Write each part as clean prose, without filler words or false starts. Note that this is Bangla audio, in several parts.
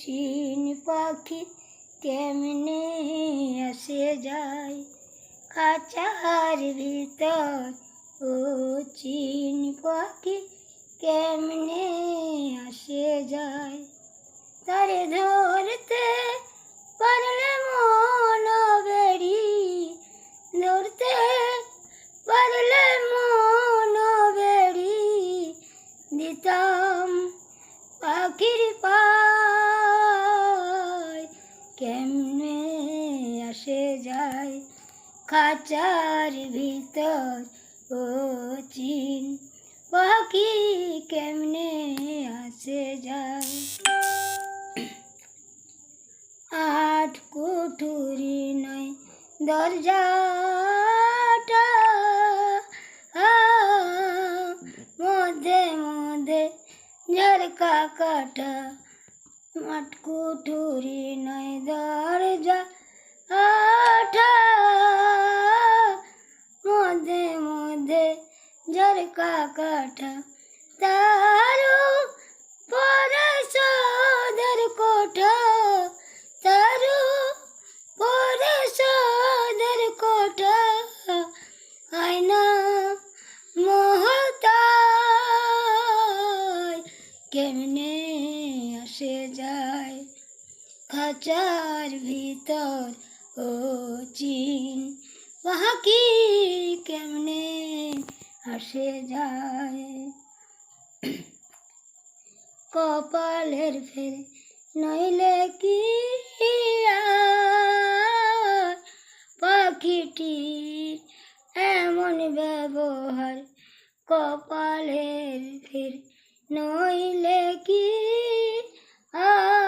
চিন পাখি কেমনে আসে যায় খাঁচার ভিতর, ও চিন পাখি কেমনে আসে যায়। তারে ধরতে পারলে মন বেড়ি, ধরতে পারলে মন বেড়ি দিতাম পাখির পায়, কেমনে আসে যায় খাঁচার ভিতর, ও চিন পাখি কেমনে আসে যায়। আট কুঠুরি নয় দরজাটা, মধ্যে মধ্যে ঝরকা কাটা। আট কুঠুরি নয় দরজাটা, মধ্যে মধ্যে ঝরকা কাটা। তারও পরে সদর কোঠা, তারও পরে সদর কোঠা। আয়না মহতায় কেমনে আসে যায় খাঁচার ভিতর, ও চিন পাখি কেমনে আসে যায়। কপালের ফের নইলে কি আর পাখিটির এমন ব্যবহার, কপালের ফের নইলে কি আর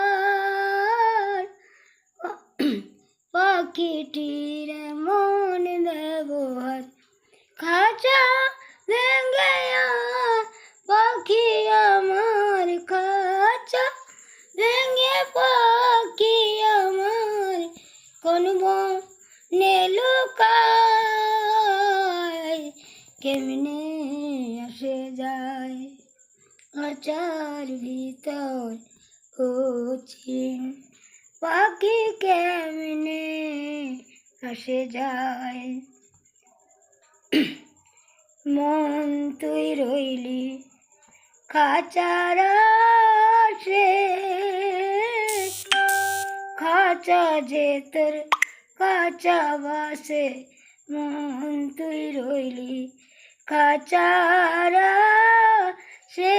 পাখিটির এমন ব্যবহার। খাঁচা ভেঙে পাখি আমার, খাঁচা ভেঙে পাখি আমার কোন বনে লুকায়, কেমনে আসে যায় খাঁচার ভিতর, ও চিন পাখি কেমনে আসে যায়। মন তুই রইলি খাঁচার আশে, খাঁচা যে তোর কাঁচা বাসে। মন তুই রইলি খাঁচার আশে।